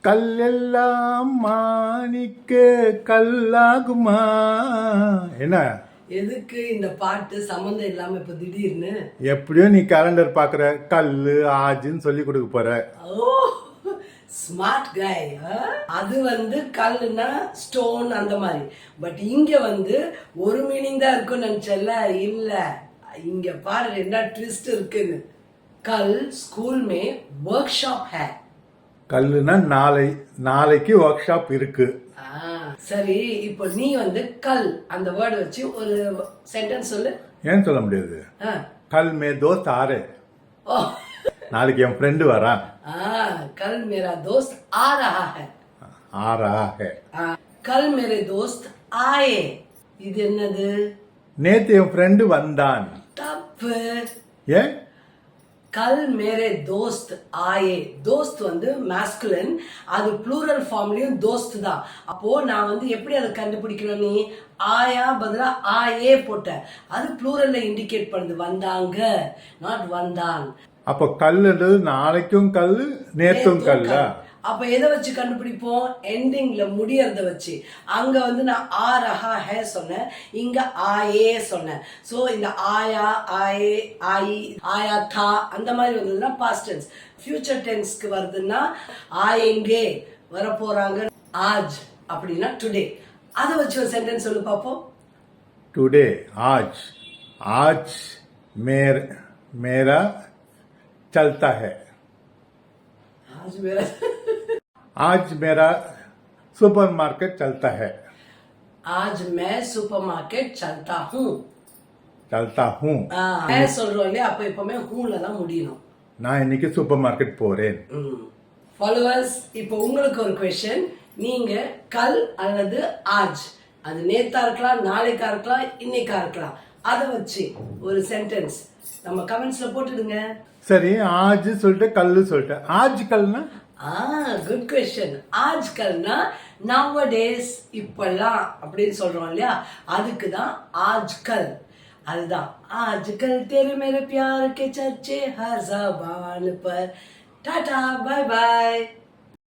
கல்லெல்லாம் மாணிக்க கல்லாகுமா. என்ன எதுக்கு இந்த பாட்டு சம்பந்தம் இல்லாம இப்ப திடீர்னு? எப்படியோ நீ கேலண்டர் பாக்குற, கல்லு ஆஜின்னு சொல்லி கொடுக்க போற. ஓ ஸ்மார்ட் கை. அது வந்து கல்லுனா ஸ்டோன் அந்த மாதிரி. பட் இங்க வந்து ஒரு மீனிங் தான் இருக்குன்னு நினைச்சல. இல்ல, இங்க பாரு என்ன ட்விஸ்ட் இருக்குன்னு. கல் ஸ்கூல் மே ஒர்க் ஷாப் है. கல்லுனா நாளைக்கு ஒர்க் ஷாப் இருக்கு. சரி, இப்போ நீ வந்து கல் அந்த வேர்டு வச்சு ஒரு சென்டென்ஸ் சொல்லு. ஏன் சொல்ல முடியாது? கல் மே தோஸ்த் ஆரே. நாளைக்கு என் ஃப்ரெண்டு வரா. கல் மேரா தோஸ்த் ஆ ரஹா है. ஆ ரஹா है. கல் மேரே தோஸ்த் ஆயே. இது என்னது? நேத்து என் ஃப்ரெண்டு வந்தான். தப்பு. ஏன்? கல் மேரே தோஸ்த் ஆயே. தோஸ்த் வந்து மாஸ்குலின், அது ப்ளூரல் ஃபார்ம்லயும் தோஸ்த் தான். அப்போ நான் வந்து எப்படி அதை கண்டுபிடிக்கணும்? நீ ஆயா பதிலா ஆயே போட்ட, அது ப்ளூரல்ல இண்டிகேட் பண்ணுது. வந்தாங்க, நாட் வந்தான். அப்போ கல்லுன்றது நாளைக்கும் கல்லு, நேத்தும் கல்லா? அப்ப எதை வச்சு கண்டுபிடிப்போம்? எண்டிங்ல முடியறத வச்சு. அங்க வந்து நான் ஆ ரஹா ஹே சொன்னேன், இங்க ஆயே சொன்னேன். சோ இந்த ஆயா, ஆயே, ஆயி, ஆயா தா அந்த மாதிரி வந்ததுன்னா பாஸ்ட் டென்ஸ். ஃபியூச்சர் டென்ஸ்க்கு வருதுன்னா ஆயேங்கே, வரப்போறாங்க. ஆஜ் அப்படின்னா டுடே. அதை வச்சு ஒரு சென்டென்ஸ் சொல்லு பாப்போம். டுடே ஆஜ். ஆஜ் मेरा चलता है. आज मेरा सुपरमार्केट चलता है. आज मैं सुपरमार्केट चलता हूँ. चलता हूँ मैं சொல்றோம் இல்லையா, அப்ப எப்பவுமே ஹூல தான் முடியணும். நான் இன்னைக்கு சூப்பர் மார்க்கெட் போறேன். ஃபாலோவர்ஸ், இப்போ உங்களுக்கு ஒரு क्वेश्चन. நீங்க கல் அல்லது ஆஜ், அது நேத்தா இருக்கலாம், நாளைக்கா இருக்கலாம், இன்னைக்கா இருக்கலாம், அதை வச்சு ஒரு சென்டென்ஸ் நம்ம கமெண்ட்ஸ்ல போட்டுடுங்க. சரி, ஆஜ் சொல்லிட்டு கல்லு சொல்லிட்டு ஆஜ் கல்னா? Good question. ஆஜ் கல்னா nowadays, இப்பெல்லாம் அப்படின்னு சொல்றோம் இல்லையா, அதுக்கு தான் ஆஜ் கல். அதுதான் ஆஜ் கல் तेरे मेरे प्यार के चर्चे हर ज़बान पर. टाटा, बाय बाय.